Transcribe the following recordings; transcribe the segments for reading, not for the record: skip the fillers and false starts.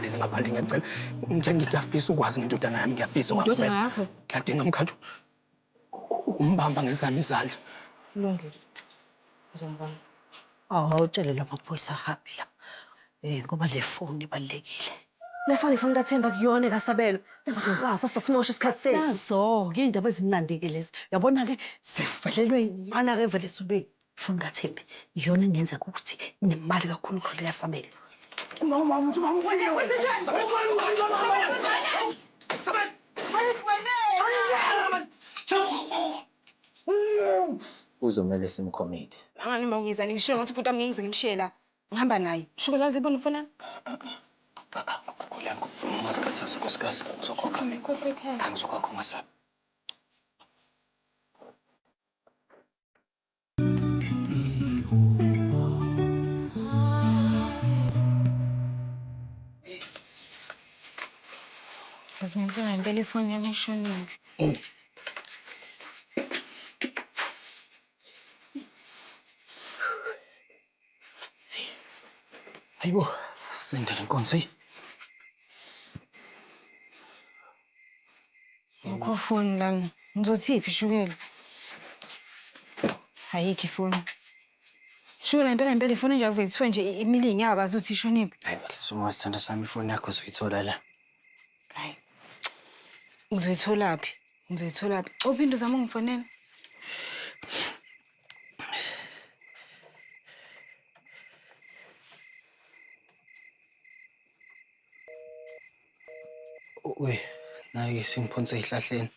Valele ngaphandle ngiyacela. Ngiyafisa ukwazi indodana yami ngiyafisa ukwazi. Indodana yakho? Ngiyadinga mkhathu. Umbamba ngezami izandla. Kulungile. Ngizombamba. Awutshele lamaphoyisa ahambe la. Ngoba le phone ibalekile. Lefoni ifoni kaThemba kuyona kaSabelo. Sasa simosha isikhathi sethu. Nazo ke indaba ezimnandi ke lezi. Uyabona ke sivelelwe imana ke vele sibe phone kaThembi. Iyona engenza ukuthi nemali kakhulu khona yaSabelo. Uzomele simkhomide. Angani mawuyiza ngisho ngathi ubhuti ngiyingize ngimshiye la. Ngihamba naye. Shuko lazi ibona ufona? Kulengo. Ungasikhathasa nkosikazi. Uzokhokha mina. Angizokhokha ungasabi. Ngizongifuna ngempela ifoni yami ishonile. Hayibo, sendele inkonzo hey. Ngikho phone lami. Ngizothiphi shukela? Hayikho ifoni. Shukela ngempela ifoni nje avele kuthiwa nje imile inyaka akazi ukuthi ishoniphi. Hayi, soma sithanda sami ifoni yakho uzoyithola la. Hayi. Ngizoyitholaphi? Ngizoyitholaphi? Uphinde uzama ungifonela. We, naye singiphonse ezihlahleni.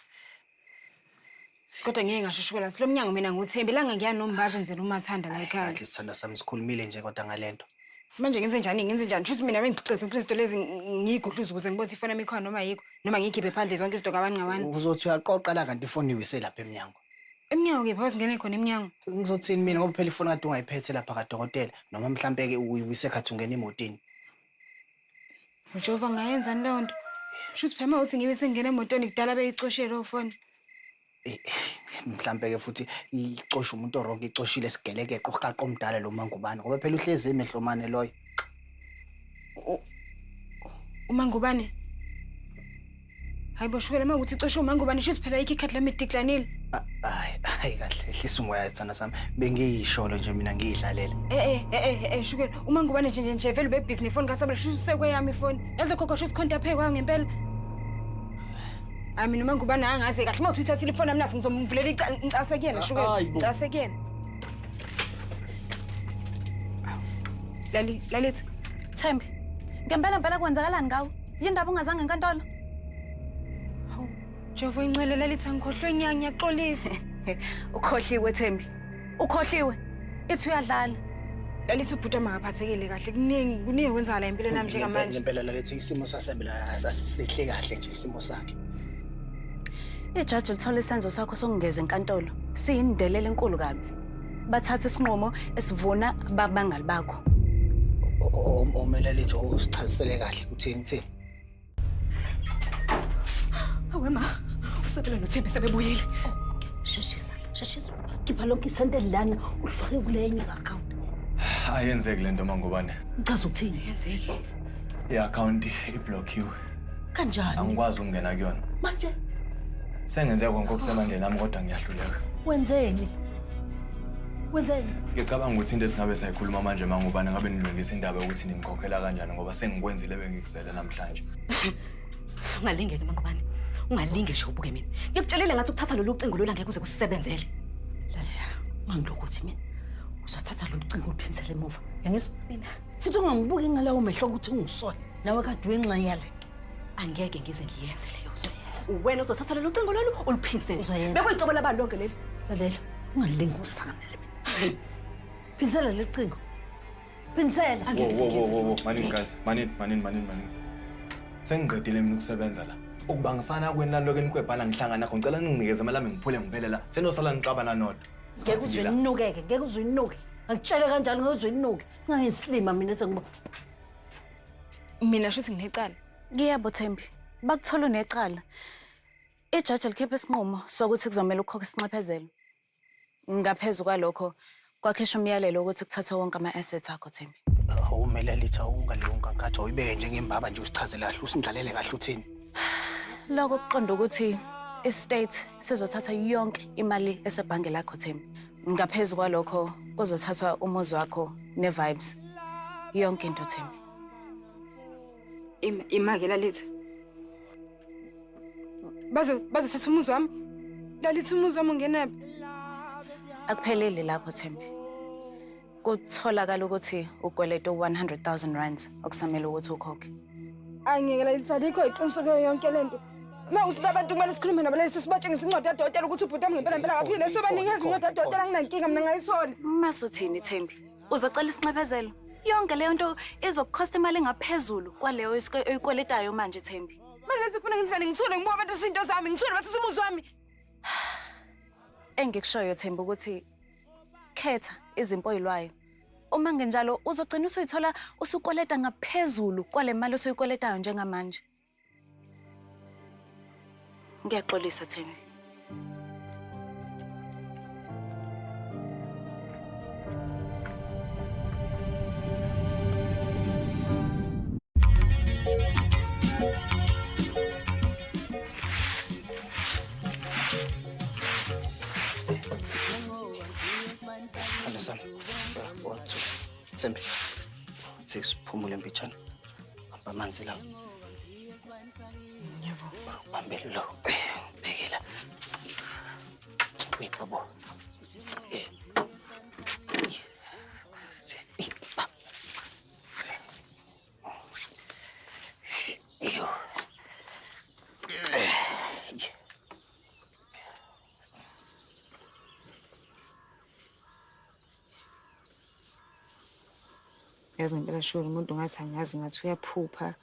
Kodwa ngeke ngashushukela silo mnyango mina nguThembi langa ngiya nombazi enzela umathanda la ekhaya. Kahle sithanda sami sikhulumile nje kodwa ngalento. Manje ngenze njani? Shuthi mina bengixoxe izinto lezi ngiyigudluza ukuze ngibone ifoni yami ikhona noma ayikho noma ngiyikhiphe phandle zonke izinto ngabani ngabani. Uzothi uyaqoqa la kanti ifoni iwise lapha emnyango. Emnyango ke phakathi ngene khona emnyango. Ngizothini mina ngoba phela ifoni kade ungayiphethe lapha kadokotela noma mhlambe ke uyiwise khathi ungena emotini. Ujova ngayenza leyo nto. Shuthi phema uthi ngibe sengena emotweni kudala beyicoshele lo phone. Mhlambe ke futhi icosha umuntu oronke icoshile sigeleke qoqaqo omdala lo mangubane ngoba phela uhlezi emehlomane loyo. Umangubane. Hayibo shukela makuthi icosha umangubane shuthi phela ikhikhati lami idiklanile. Hayi kahle ehlisa umoya sithanda sami bengiyisholo nje mina ngiyidlalela. Shukela umangubane nje vele bebhizi nefoni kaSabelo shuthi sekweyami ifoni. Yazo khokho shuthi khonta phekwa ngempela. Mina umangubane angazi kahle mawuthi uthathile ifoni yami nasi ngizomvulela icase kuyena shukela. Icase kuyena. Lalithi Thembi, ngempela kwenzakalani ngawe? Yindaba ungazange enkantolo? Hawu, Jova incwele Lalithi angikhohlwe ngiyaxolisa. Ukhohliwe Thembi. Ukhohliwe. Ithi uyadlala. Lalithi ubhuti amaphathekile kahle kuningi kwenzakala empilweni nami njengamanje. Ngempela Lalithi isimo saSabela asisihle kahle nje isimo sakhe. Ijaji lithola isenzo sakho sokungeza enkantolo. Siyindelele enkulu kabi. Bathatha isinqumo esivuna babangali bakho. Omela lethu usichazisele kahle uthini. Hawe ma, uSabelo noThembi sebebuyile. Sheshisa. Khipha lonke isente lana ulifake kulenye i-account. Ayenzeki lento mangubane. Uchaza ukuthini? Yenzeki. I-account iblockiwe. Kanjani? Angikwazi ukungena kuyona. Manje Sengenze konke okusemandleni nami kodwa ngiyahluleka. wenzeni? Ngicabanga ukuthi into esingabe sayikhuluma manje mangubane ngabe nilungisa indaba yokuthi ningikhokhela kanjani ngoba sengikwenzile bengikuzela namhlanje. Ungalingeke mangubane. Ungalinge nje ubuke mina. Ngikutshelile ngathi ukuthatha lolu cingo lolu angeke kuze kusebenzele. Lalela, ngangiloko uthi mina uzothatha lolu cingo uliphinisele emuva. Yangizwa mina. Futhi ungangibuki ngalawo mehlo ukuthi ungisona. Nawe kade wenxa yalento. Angeke ngize ngiyenze leyo uzoyenza. Wena uzothatha lolu cingo lolu uliphinisele. Bekuyicobela abantu lonke leli. Lalela, ungalinge usanganele mina. Phinisela leli cingo. Phinisela. Angeke ngiyenze. Manini guys, manini. Sengiqedile mina ukusebenza la. Ukubangisana kweni lani lokho enikwebhala ngihlangana nakho ngicela ninginikeze imali yami ngiphule ngiphele la. Senosala nixabana nodwa. Ngeke uzwe inukeke, ngeke uzwe inuke. Angitshele kanjalo ngezwe inuke. Ngingayislima mina ethi ngiba. Mina shuthi nginecala. Ngiyabo Thembi. Bakuthola unecala. Ijaji likhipha isinqumo sokuthi kuzomela ukukhokha isinxephezelo. Ngaphezulu kwalokho kwakhishwa umyalelo ukuthi kuthatha wonke ama-assets akho Thembi. Awumele litha ungaleyo nkankathi uyibeke njengembaba nje usichazele kahle usindlalele kahle uthini. Lokho kuqonda ukuthi i-state sizothatha yonke imali esebhange lakho Thembi. Ngaphezu kwalokho kuzothathwa umuzi wakho ne-vibes. Yonke into Thembi. Imake Lalitha. Bazothatha umuzi wami. Lalitha umuzi wami ungenaphi? Akupheleli lapho Thembi. Kutholakala ukuthi ukweleta 100,000 rands okusamele ukuthi ukhokhe. Angeke Lalitha likho iqiniso kuyo yonke lento. Mawuthi abantu kumele sikhulume nabo Lalitha sibatshengise incwadi yadokotela ukuthi ubhuti wami ngempela akaphile sobanikeza incwadi yadokotela nginankinga mina ngayisona. Masuthini Thembi? Uzocela isinxephezelo. Yonke leyo nto izokukhosta imali engaphezulu kwaleyo oyikweletayo manje Thembi. Manje sifuna ngihlale ngithule ngibuka abantu izinto zami ngithule bathi umuzi wami. Engikushoyo Thembi ukuthi khetha izimpo oyilwayo. Uma ngenjalo uzogcina usuyithola usukweleta ngaphezulu kwale mali osuyikweletayo njengamanje. Ngiyaxolisa Thembi. Sithando sami. Wathi Thembi. Siphumule mpitshana. Hamba amanzi la. Yebo. Bambele lo. Bekela. Wait babo. Yazi ngempela shuri umuntu ngathi angazi ngathi uyaphupha.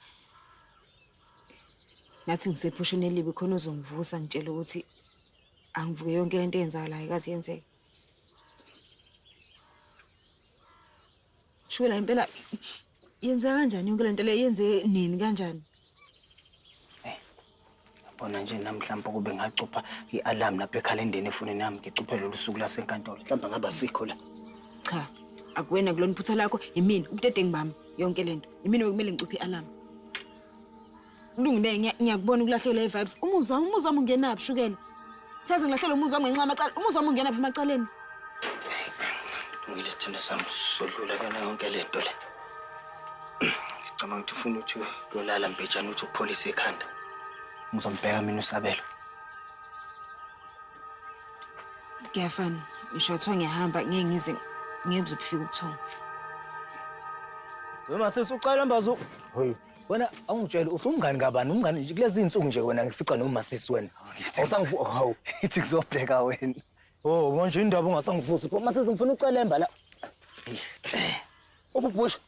Ngathi ngisephusheni elibi khona uzongivusa ngitshela ukuthi angivuke yonke lento eyenzakalayo kazi yenzeke. Shula impela yenza kanjani yonke lento le yenze nini kanjani? Bona nje namhlanje kube ngacupha i-alarm lapha ekhalendeni efonini yami ngicuphe lolu suku lasenkantolo. Mhlawumbe ngaba sikho la. Cha, akuwena kulona iphutha lakho yimini ubudede ngibami yonke lento. Yimini bekumele ngicuphe i-alarm. Kulungile ngiyakubona ukulahlekelwa i-vibes. Umuzi wami ungenaphi shukela? Saze ngilahlekelwe umuzi wami ngenxa amacala. Umuzi wami ungenaphi emacaleni? Ngile sithando sami sodlula kana yonke lento le. Ngicabanga ukuthi ufuna ukuthi uyolala mpetshana uthi upholisa ekhanda. Ngizombheka mina uSabelo. Ngiyafana. Ngisho kuthiwa ngiyahamba ngeke ngize ngiyebuze ukufika ubuthongo. Wema sisuqala mbazo. Hoyi. Wena awungitshela usumngani kabani? Umngani nje kulezi insuku nje wena ngifica nomasisi wena. Awusangifu hawu. Ithi kuzobheka wena. Oh, manje indaba ungasangivusi. Masisi ngifuna ucelemba la. Ububusha.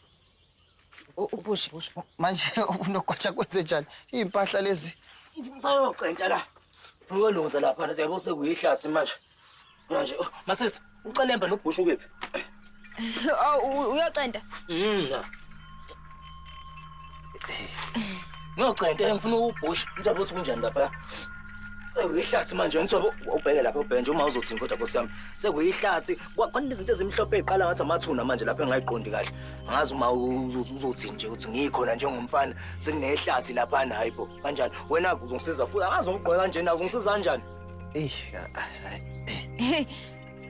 Ubushe. Manje unokwatsha kwenze njani? Impahla lezi. Ngisayocenta la. Ufuna ukulungisa lapha na siyabo sekuyihlathi manje. Manje masisi ucelemba nobusha ukephi? Oh, uyocenta? Na. Ngiyocenta ngifuna ubusha. Ngizabe uthi kunjani lapha? Sekuyihlathi manje ngithoba ubheke lapha ubhenje uma uzothini kodwa nkosiyami. Sekuyihlathi kwani izinto ezimhlophe eziqala ngathi amathuna manje lapha engayiqondi kahle. Angazi uma uzothi nje ukuthi ngikhona njengomfana sekunehlathi lapha na hayibo. Kanjani? Wena uzongisiza futhi angazi ungigqoka kanjani nazo ungisiza kanjani?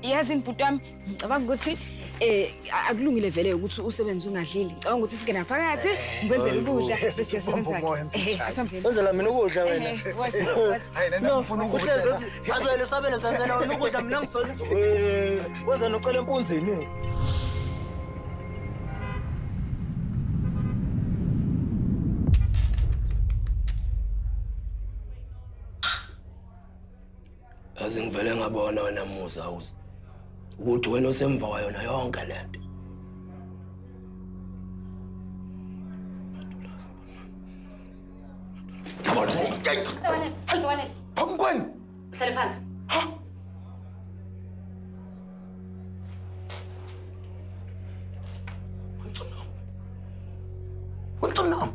Yazi inbhuti wami ngicabanga ukuthi akulungile vele ukuthi usebenze ungadlili. Ngicabanga ukuthi singena phakathi ngikwenzele ukudla bese siyasebenza ke. Asambeni. Wenzela mina ukudla wena. Wasi. No ngifuna ukudla. Sabele senzela wena ukudla mina ngisona. Wenza nocela empunzini. Yazi ngivele ngabona wena Musa awuzi ukuthi wena osemva kwayo na yonke lento. Sawanele. Akukweni. Uhlale phansi. Ha? Wena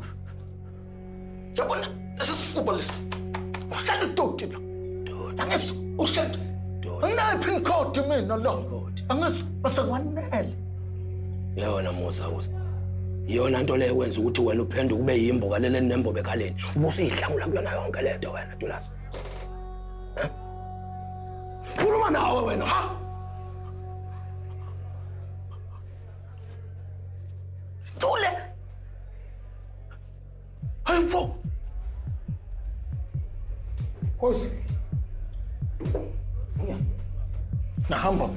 yabona esisifuba lesi. Uhlala udoti la. Angesi uhlala. Angiphi ikhodi mina lo. Angesi basekwanele. Yabona Musa awuzi iyona nto leyo kwenza ukuthi wena uphenduke ube yimboka leleni nembobo ekhaleni ubusuyidlangula kuyona yonke lento wena Dulasi. Khuluma nawe wena ha. Dule. Hayibo. Khosi. Nahamba.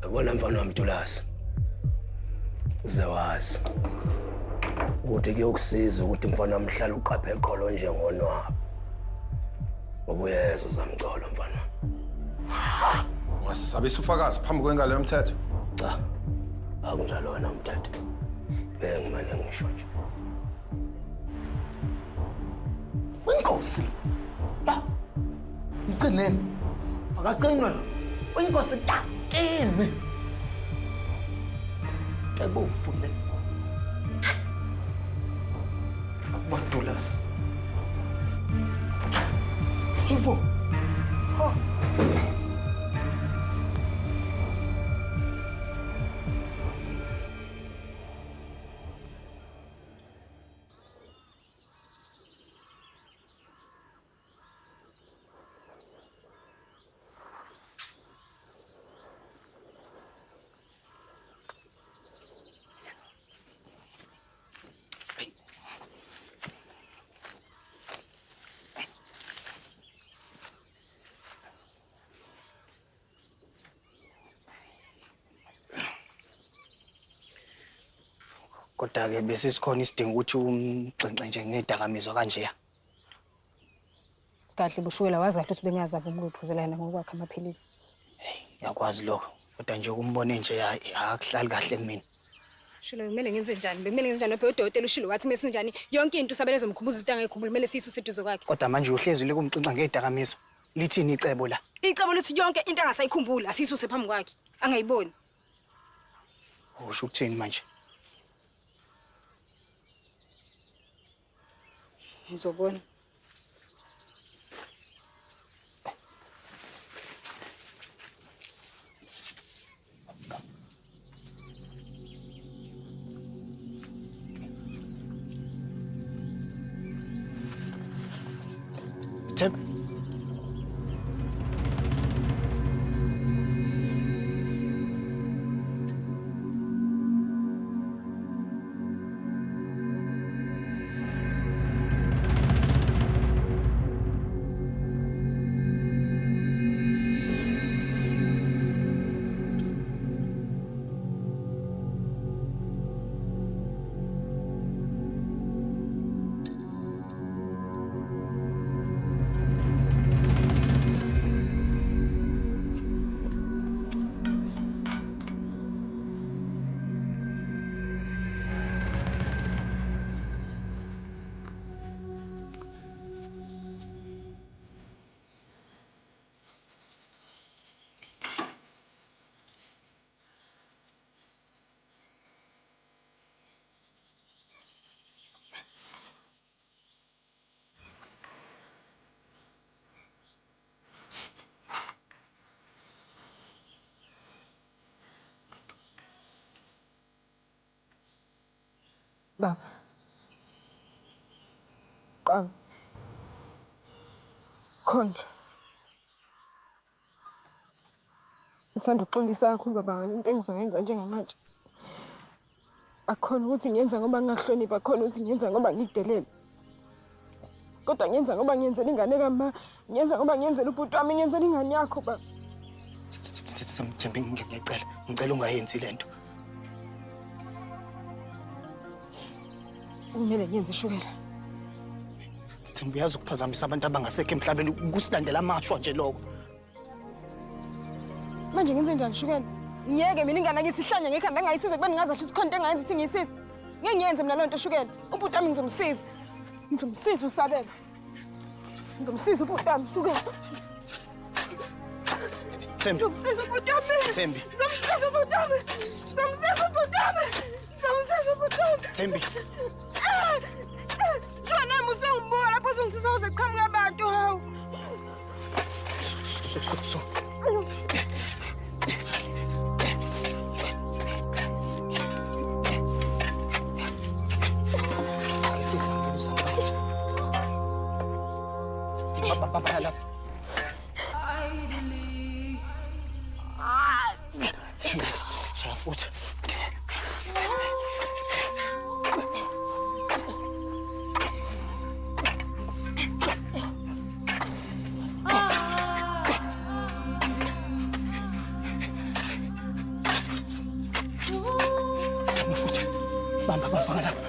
Yabona mfana wami Dulasi. Uzawazi ukuthi kuyokusiza ukuthi mfana wami hlala uqaphe eqolo njengonwabo. Ubuyeza uzamcola mfana. Ungasabisa ufakazi phambi kwengalo yomthetho. Cha. Akunjalo wena umthetho. Bengimane ngisho nje. Inkosi. Ba. Uqineni. Akaqinwa. Inkosi yakini. Ebufule. Abadulasi. Ibo. Ha. Kodwa-ke bese sikhona isidingo ukuthi umxenxe nje ngedakamizwa kanjeya. Kahle bushukela wazi kahle ukuthi bengazazi ukuphuzela yena ngokwakhe amaphilisi. Hey, ngiyakwazi lokho. Kodwa nje ukumbone nje akuhlali kahle kumina. Shilo kumele ngenze njani? Bekumele ngenze njani phela udokotela ushilo wathi mase njani yonke into usabele zomkhumbuza izinto angekhumbula kumele siyisu seduzo kwakhe. Kodwa manje uhlezi le kumxenxa ngedakamizwa. Lithini icebo la? Icebo lithi yonke into angasayikhumbula asisuse phambi kwakhe. Angayiboni. Usho ukuthini manje? Ngizobona. Themba. Baba. Baba. Khona. Ngithanda ukuxolisa kakhulu baba into engizoyenza njengamanje. Akhona ukuthi ngiyenza ngoba ngingahlonipha, akhona ukuthi ngiyenza ngoba ngikudelele. Kodwa ngiyenza ngoba ngiyenzela ingane kama, ngiyenza ngoba ngiyenzela ubhuti wami, ngiyenzela ingane yakho baba. Thembi ngicela ungayenzi lento. Kumele ngiyenze ishukela. Thembi uyazi ukuphazamisa abantu abangasekho emhlabeni kusilandela amashwa nje lokho. Manje ngenze njani shukela? Ngiyeke mina ingane yakithi ihlanya ngekhanda ngayisize kuba ningazahle ukuthi khona into engayenza ukuthi ngiyisize. Ngeke ngiyenze mina lento shukela. Ubhuti wami ngizomsiza. Ngizomsiza usabela. Ngizomsiza ubhuti wami shukela. Thembi. Ngizomsiza ubhuti wami. Thembi. Ngizomsiza ubhuti wami. Ngizomsiza ubhuti wami. Ngizomsiza ubhuti wami. Thembi. Shona nami usengibuka lapho uzongisiza uze qhamuka abantu hawu. So. Bamba lapha. Shaya futhi. Bamba lapha.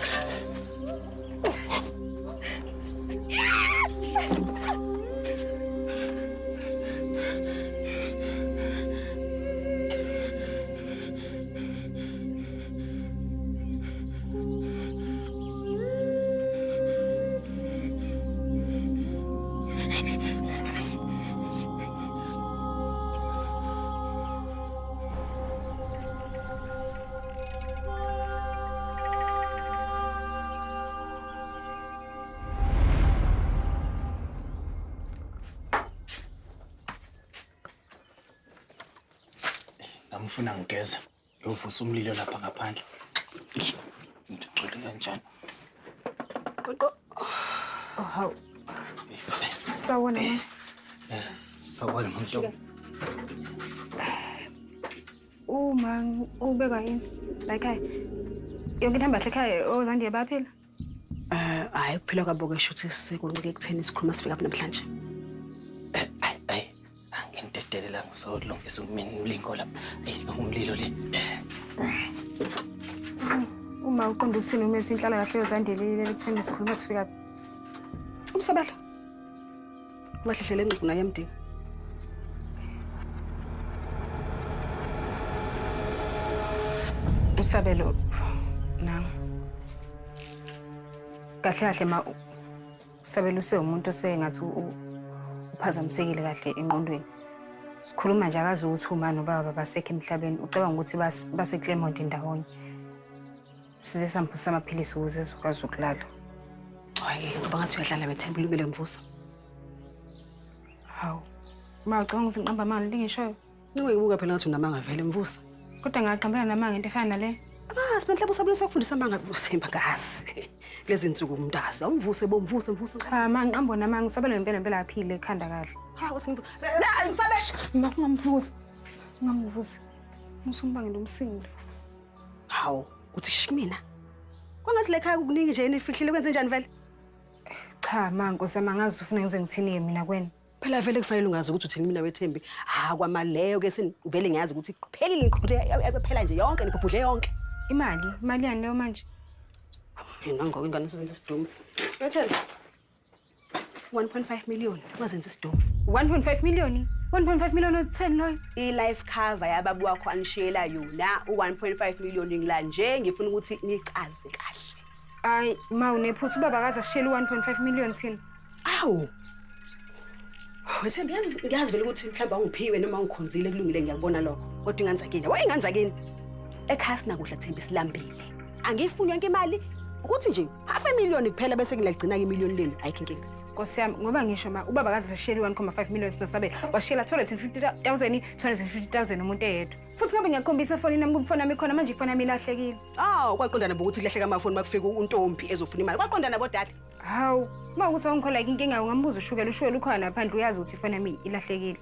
Ngifuna ngigeze. Ngiyovusa umlilo lapha ngaphandle. Ngicela kanjani? Qoqo. Oh, hawu. Sawona ma. Sawona mhlobo. Uma ubeka yini? La ekhaya. Yonke into hamba ekhaya ozandiye baphila? Hayi kuphela kwabo ke shuthi sekuncike ekutheni isikhuluma sifika apha namhlanje. Ngintedelela ngisawulungisa mina umlingo lapha. Umlilo le. Uma uqonda ukuthini umethi inhlala kahle yozandile ekutheni isikhuluma sifika apha? Umsabela. Wahlehlela enqulu naye emdini. Usabelo na. Kahle ma Usabelo umuntu osengathi uphazamisekile kahle enqondweni. Sikhuluma nje akazi ukuthi uma nobaba basekho emhlabeni ucabanga ukuthi base Clermont ndawonye. Size samphusa amaphilisi ukuze sizokwazi ukulala. Hayi ngoba ngathi uyadlala bethemba ulibele mvusa. Hawu. Ma ucabanga ukuthi ngiqamba amanga lingishoyo? Niweyibuka phela ngathi unamanga vele mvusa. Kodwa ngaqambela namanga into efana nale. Sibenhle Usabelo sakufundisa amanga kusemba ngazi. Lezi insuku umntazi awumvuse bomvuse mvusa. Cha ma ngiqambo namanga Usabelo impela aphile ekhanda kahle. Ha uthi mvusa. La Usabelo. Ngamvusa. Ngamvusa. Musumbange umsindo. Hawu uthi shimina. Kwangathi lekhaya ukuningi nje enifihlile kwenze njani vele? Cha ma Nkosi mangazi ufuna ngenze ngithini mina kwena. Phela vele kufanele ungazi ukuthi uthini mina wethembi. Kwamaleyo ke senivele ngiyazi ukuthi kuphelile iqhubhe phela nje yonke nibhubhudle yonke. Imali yani leyo manje. Yena ngoku ingane sizenza isidumo. Yathela 1.5 million ungazenza isidumo. 1.5 million? 1.5 million o10 loyo. I-life cover yababu wakho anishela yona u1.5 million ngila nje ngifuna ukuthi nichaze kahle. Hayi ma unephutha ubaba akaze ashela 1.5 million thina. Awu. Wethembi ngiyazi vele ukuthi mhlawumbe angiphiwe noma ngikhonzile kulungile ngiyakubona lokho. Kodwa inganzakini. Inganzakini. Ekhaya sina kudla Thembi silambile. Angifuni yonke imali ukuthi nje $500,000 kuphela bese ngilagcina ke million leni ayikho inkinga. Nkosi yami ngoba ngisho ma ubaba akaze ashela 1.5 million sinosabela washela 250,000 250,000 umuntu eyedwa. Futhi ngabe ngiyakhombisa efonini nami kumfona nami khona manje ifoni nami ilahlekile. Kwaqondana bokuthi kulehleka amafoni makufika untombi ezofuna imali. Kwaqondana bodade. Hawu, uma ukuthi awungikhola inkinga ungambuza ushukela ukhona phandle uyazi ukuthi ifoni nami ilahlekile.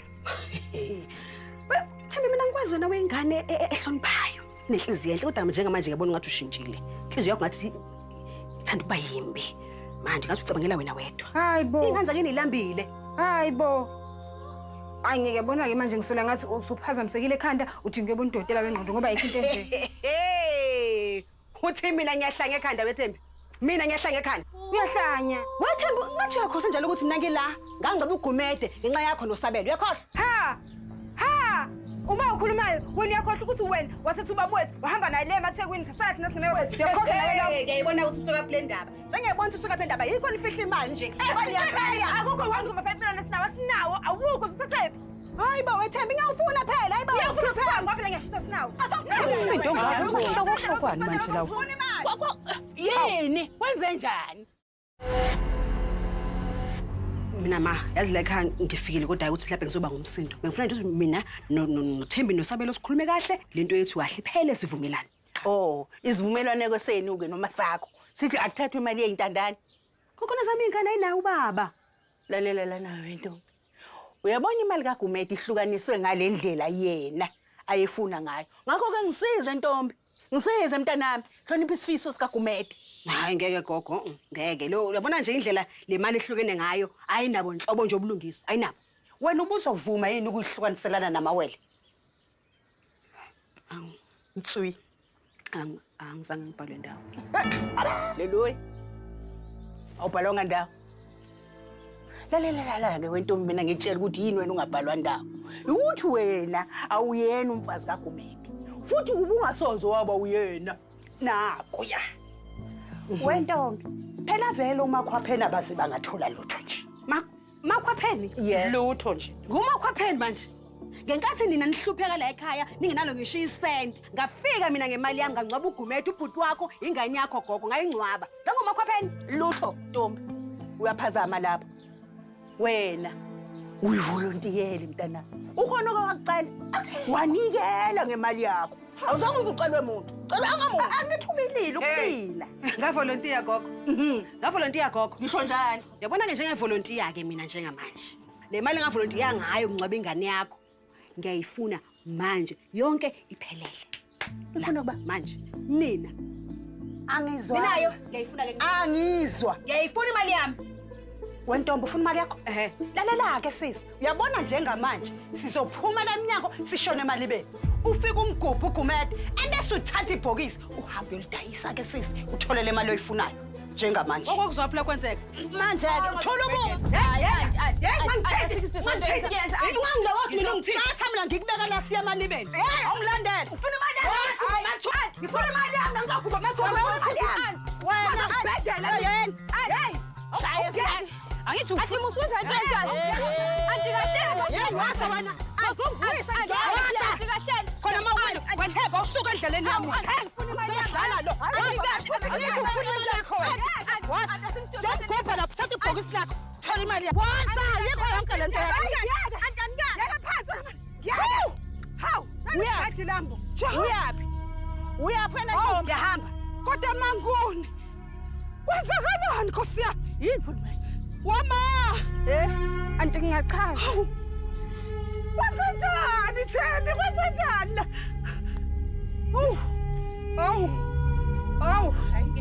Thembi mina ngikwazi wena wengane ehloniphayo. Nenhliziyo enhle kodwa njengamanje ngiyabona ngathi ushintshile. Inhliziyo yakho ngathi ithanda ukuba yimbi. Manje ngathi ucabangela wena wedwa. Hayibo. Inganzakini ilambile. Hayibo. Hayi ngeke yabona ke manje ngisola ngathi usuphazamisekile ekhanda uthi ngebona udokotela wengqondo ngoba ayikho into enje. Uthi mina ngiyahlanga ekhanda wethembi. Mina ngiyahlanga ekhanda. Uyahlanya. Wethembi ngathi uyakhohlwa njalo ukuthi mina ngila ngangiceba ugumede ngenxa yakho noSabelo. Uyakhohlwa? Ha! Uma ukhulumayo wena uyakhohlwa ukuthi wena wathatha ubaba wethu wahamba naye le emaThekwini sasathi nasingeyo wethu. Uyakhohlwa nayo. Ngiyayibona ukuthi usuka kule ndaba. Sengiyabona ukuthi usuka kule ndaba. Yikho nifihla imali nje. Akukho 1.5 million sinawo awukho usithephi. Hayibo wethembi ngiyawufuna phela. Hayibo. Uyafuna ukuthanga ngoba phela ngiyashisa sinawo. Umsindo ngakho kuhlokohlokwane manje lawo. Yini? Wenze njani? Mina ma yazi la ekhaya ngifikile kodwa ukuthi mhlawumbe ngizoba ngumsindo. Bengifuna nje ukuthi mina noThembi noSabelo sikhulume kahle lento yethu kahle phele sivumelane. Isivumelwaneko senu ke noma sakho. Sithi akuthathwe imali yeyintandane. Kokona zami ingane ayinayo ubaba. Lalela lana wento. Uyabona imali kaGumede ihlukaniswe ngalendlela yena ayefuna ngayo. Ngakho ke ngisize ntombi. Ngisize mntanami. Hlonipha isifiso sikaGumede. Hayi ngeke gogo, ngeke. Lo uyabona nje indlela le mali ehlukene ngayo ayinabo inhlobo nje obulungiswa. Ayinabo. Wena ubuzovuma yini ukuyihlukaniselana namawele? Mtswi. Angizange ngibhalwe ndawo. Leloyi. Awubhalwanga ndawo. La ke wentombi mina ngitshela ukuthi yini wena ungabhalwa ndawo. Ukuthi wena awuyena umfazi kaGumede. Futhi ubungasonzo waba uyena. Nako ya. Wentombi, phela vele uMakhwapheni abase bangathola lutho nje. Makhwapheni? Lutho nje. Ngumakhwapheni manje. Ngenkathi nina nihlupheka la ekhaya ningenalo ngisho isenti ngafika mina ngemali yami ngangcwaba uGumede ubhuti wakho ingane yakho gogo ngayingcwaba ngangoMakhwapheni lutho ntombi uyaphazama lapha wena uyivolontiere mntana ukhona okwacela wanikela ngemali yakho awuzange uzucelwe umuntu cela angamuntu angithumilile ukuphila ngavolontier gogo ngavolontier gogo ngisho njalo yabona ke njengevolontier ke mina njengamanje le mali ngavolontier ngayo ukungcwaba ingane yakho ngiyayifuna manje yonke iphelele. Ufuna kuba manje nina angizwa. Minayo ngiyayifuna ke. Angizwa. Ngiyayifuna imali yami. Wentombi ufuna imali yakho? Lalela ke sisi. Uyabona njengamanje sizophuma la eminyango sishone imali beni. Ufika umgubhu uGumede ebese uthatha ibhokisi uhambe ulidayisa ke sisi uthole le mali oyifunayo. Njengamanje. Okuzophela kwenzeka. Manje ke uthola umuntu. Ungangilokho mina ngithatha mina ngikubeka la siya emalibeni. Awungilandela. Ufuna imali yami? Ngifuna imali yami ngizokupha mathole imali yami. Wena ubhedela yena. Hey. Shaya siyani. Angithi usimusuza kanjani? Antikahle. Yena wasa wena. Azungivisa njalo. Anti kahle. Khona mawena watheba usuka endleleni yami. Ngifuna imali yami. Ngifuna imali yakho. Siyakupha lapha thatha ibhokisi lakho. Thola imali yakho. Wasa yikho yonke lento yakho. Yaka phansi. Yaka. Hawu. Uyathi lambo. Uyapi? Uyaphi wena ntombi? Ngiyahamba. Kodwa manguni. Kwenzakalani Nkosi yami? Yini futhi manje? Wama! Anti ngingachaza. Kwenzenjani Thembi? Kwenzenjani? Awu. Hayi.